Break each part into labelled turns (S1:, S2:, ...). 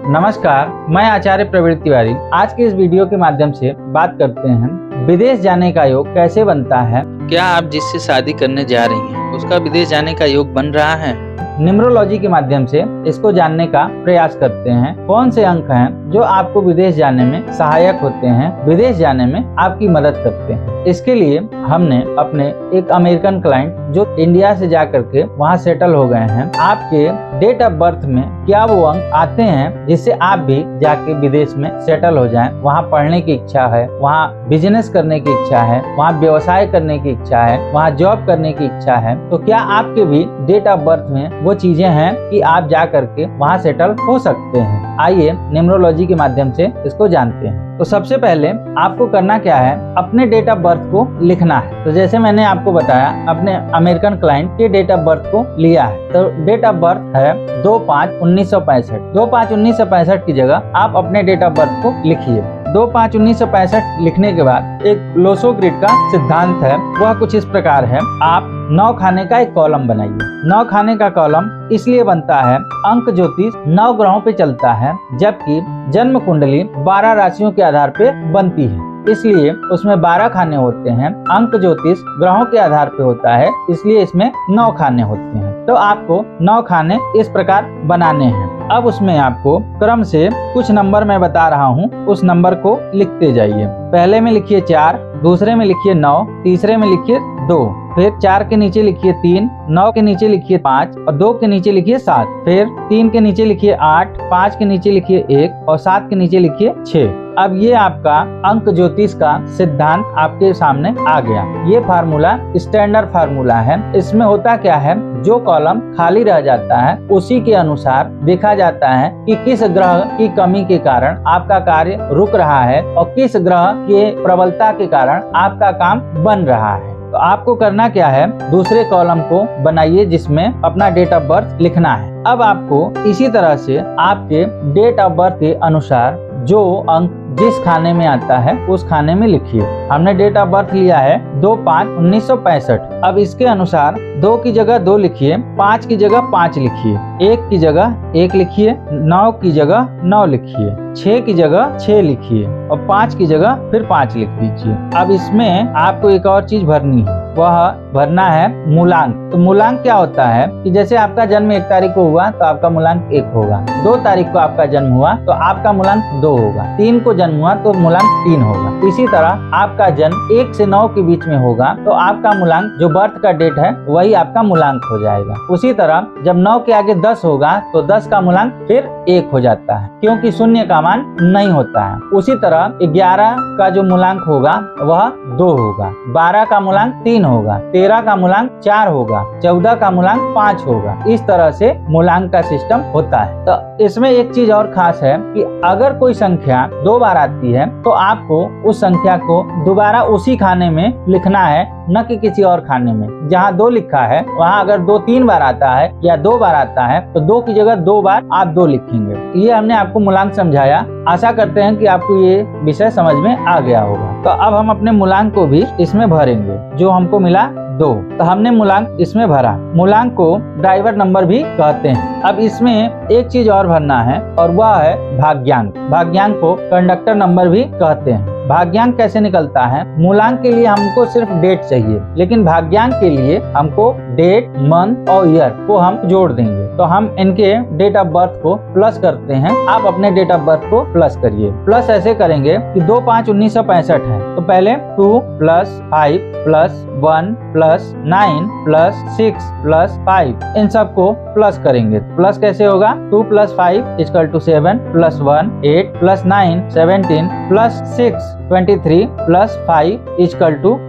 S1: नमस्कार, मैं आचार्य प्रवीण तिवारी। आज के इस वीडियो के माध्यम से बात करते हैं विदेश जाने का योग कैसे बनता है।
S2: क्या आप जिससे शादी करने जा रही हैं उसका विदेश जाने का योग बन रहा है?
S1: न्यूमरोलॉजी के माध्यम से इसको जानने का प्रयास करते हैं। कौन से अंक हैं जो आपको विदेश जाने में सहायक होते हैं, विदेश जाने में आपकी मदद करते हैं। इसके लिए हमने अपने एक अमेरिकन क्लाइंट जो इंडिया से जा करके वहाँ सेटल हो गए हैं, आपके डेट ऑफ बर्थ में क्या वो अंक आते हैं जिससे आप भी जाके विदेश में सेटल हो जाएं। वहाँ पढ़ने की इच्छा है, वहाँ बिजनेस करने की इच्छा है, वहाँ व्यवसाय करने की इच्छा है, वहाँ जॉब करने की इच्छा है, तो क्या आपके भी डेट ऑफ बर्थ में वो चीजें हैं कि आप जा करके वहाँ सेटल हो सकते हैं। आइए न्यूमरोलॉजी के माध्यम से इसको जानते हैं। तो सबसे पहले आपको करना क्या है, अपने डेट ऑफ बर्थ को लिखना है। तो जैसे मैंने आपको बताया, अपने अमेरिकन क्लाइंट के डेट ऑफ बर्थ को लिया है। तो डेट ऑफ बर्थ है 2/5/1965। 2/5/1965 की जगह आप अपने डेट ऑफ बर्थ को लिखिए। 2/5/1965 लिखने के बाद एक लोसो ग्रिड का सिद्धांत है, वह कुछ इस प्रकार है। आप 9 खाने का एक कॉलम बनाइए। 9 खाने का कॉलम इसलिए बनता है, अंक ज्योतिष 9 ग्रहों पे चलता है, जबकि जन्म कुंडली 12 राशियों के आधार पे बनती है, इसलिए उसमें 12 खाने होते हैं। अंक ज्योतिष ग्रहों के आधार पे होता है, इसलिए इसमें 9 खाने होते हैं। तो आपको 9 खाने इस प्रकार बनाने हैं। अब उसमें आपको क्रम से कुछ नंबर मैं बता रहा हूँ, उस नंबर को लिखते जाइए। पहले में लिखिए 4, दूसरे में लिखिए 9, तीसरे में लिखिए 2, फिर 4 के नीचे लिखिए 3, 9 के नीचे लिखिए 5 और 2 के नीचे लिखिए 7, फिर 3 के नीचे लिखिए 8, 5 के नीचे लिखिए 1 और 7 के नीचे लिखिए 6। अब ये आपका अंक ज्योतिष का सिद्धांत आपके सामने आ गया। ये फार्मूला स्टैंडर्ड फार्मूला है। इसमें होता क्या है, जो कॉलम खाली रह जाता है उसी के अनुसार देखा जाता है कि किस ग्रह की कमी के कारण आपका कार्य रुक रहा है और किस ग्रह के प्रबलता के कारण आपका काम बन रहा है। तो आपको करना क्या है, दूसरे कॉलम को बनाइए जिसमें अपना डेट ऑफ बर्थ लिखना है। अब आपको इसी तरह से आपके डेट ऑफ बर्थ के अनुसार जो अंक जिस खाने में आता है उस खाने में लिखिए। हमने डेट ऑफ बर्थ लिया है 2/5/1965। अब इसके अनुसार 2 की जगह 2 लिखिए, 5 की जगह 5 लिखिए, 1 की जगह 1 लिखिए, 9 की जगह 9 लिखिए, 6 की जगह 6 लिखिए और 5 की जगह फिर 5 लिख दीजिए। अब इसमें आपको एक और चीज भरनी है, वह भरना है मूलांक। तो मूलांक क्या होता है कि जैसे आपका जन्म 1 तारीख को हुआ तो आपका मूलांक 1 होगा, 2 तारीख को आपका जन्म हुआ तो आपका मूलांक 2 होगा, 3 को जन्म हुआ तो मूलांक 3 होगा। इसी तरह आपका जन्म 1 से 9 के बीच में होगा तो आपका मूलांक जो बर्थ का डेट है वही आपका मूलांक हो जाएगा। उसी तरह जब 9 के आगे 10 होगा तो 10 का मूलांक फिर 1 हो जाता है, क्योंकि शून्य का मान नहीं होता है। उसी तरह 11 का जो मूलांक होगा वह 2 होगा, 12 का मूलांक 3 होगा, 13 का मूलांक 4 होगा, 14 का मूलांक 5 होगा। इस तरह से मूलांक का सिस्टम होता है। तो इसमें एक चीज और खास है कि अगर कोई संख्या 2 बार आती है तो आपको उस संख्या को दोबारा उसी खाने में लिखना है, न कि किसी और खाने में। जहाँ 2 लिखा है वहाँ अगर 2 3 बार आता है या 2 बार आता है तो 2 की जगह 2 बार आप 2 लिखेंगे। ये हमने आपको मूलांक समझाया। आशा करते हैं कि आपको ये विषय समझ में आ गया होगा। तो अब हम अपने मूलांक को भी इसमें भरेंगे, जो हमको मिला 2। तो हमने मूलांक इसमें भरा। मूलांक को ड्राइवर नंबर भी कहते हैं। अब इसमें एक चीज और भरना है और वह है भाग्यांक। भाग्यांक को कंडक्टर नंबर भी कहते हैं। भाग्यांक कैसे निकलता है, मूलांक के लिए हमको सिर्फ डेट चाहिए, लेकिन भाग्यांक के लिए हमको डेट, मंथ और ईयर को हम जोड़ देंगे। तो हम इनके डेट ऑफ बर्थ को प्लस करते हैं। आप अपने डेट ऑफ बर्थ को प्लस करिए। प्लस ऐसे करेंगे कि 2/5/1965 है तो पहले 2 + 5 + 1 + 9 + 6 + 5 इन सब को प्लस करेंगे। प्लस कैसे होगा, 2 + 5 = 7 + 1 8 + 9 17 + 6 23 + 5 =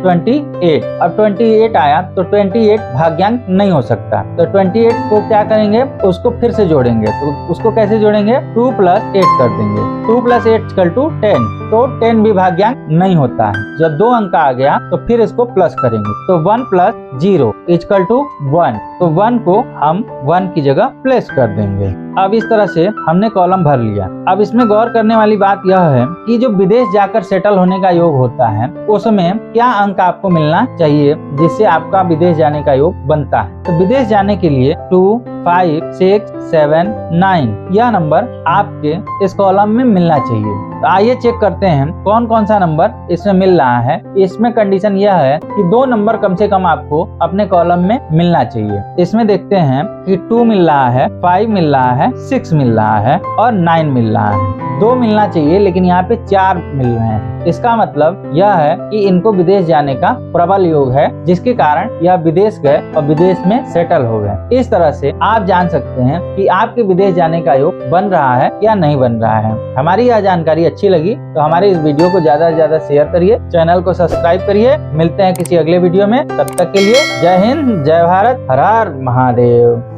S1: 28। अब 28 आया तो 28 भाग्यांक नहीं हो सकता, तो 28 को क्या करेंगे, उसको फिर से जोड़ेंगे। तो उसको कैसे जोड़ेंगे, 2 + 8 कर देंगे। 2 + 8 = 10, तो 10 भी भाग्यांक नहीं होता है। जब 2 अंक आ गया तो फिर इसको प्लस करेंगे, तो 1 + 0 = 1, तो 1 को हम 1 की जगह प्लेस कर देंगे। अब इस तरह से हमने कॉलम भर लिया। अब इसमें गौर करने वाली बात यह है कि जो विदेश जाकर सेटल सेटल होने का योग होता है, उसमें क्या अंक आपको मिलना चाहिए जिससे आपका विदेश जाने का योग बनता है। तो विदेश जाने के लिए 2, 5, 6, 7, 9 यह नंबर आपके इस कॉलम में मिलना चाहिए। तो आइए चेक करते हैं कौन कौन सा नंबर इसमें मिल रहा है। इसमें कंडीशन यह है कि 2 नंबर कम से कम आपको अपने कॉलम में मिलना चाहिए। इसमें देखते हैं कि 2 मिल रहा है, 5 मिल रहा है, 6 मिल रहा है और 9 मिल रहा है। 2 मिलना चाहिए लेकिन यहाँ पे 4 मिल रहे हैं। इसका मतलब यह है कि इनको विदेश जाने का प्रबल योग है, जिसके कारण यह विदेश गए और विदेश में सेटल हो गए। इस तरह से आप जान सकते हैं कि आपके विदेश जाने का योग बन रहा है या नहीं बन रहा है। हमारी यह जानकारी अच्छी लगी तो हमारे इस वीडियो को ज्यादा से ज्यादा शेयर करिए, चैनल को सब्सक्राइब करिए। मिलते हैं किसी अगले वीडियो में, तब तक के लिए जय हिंद, जय भारत, हर हर महादेव।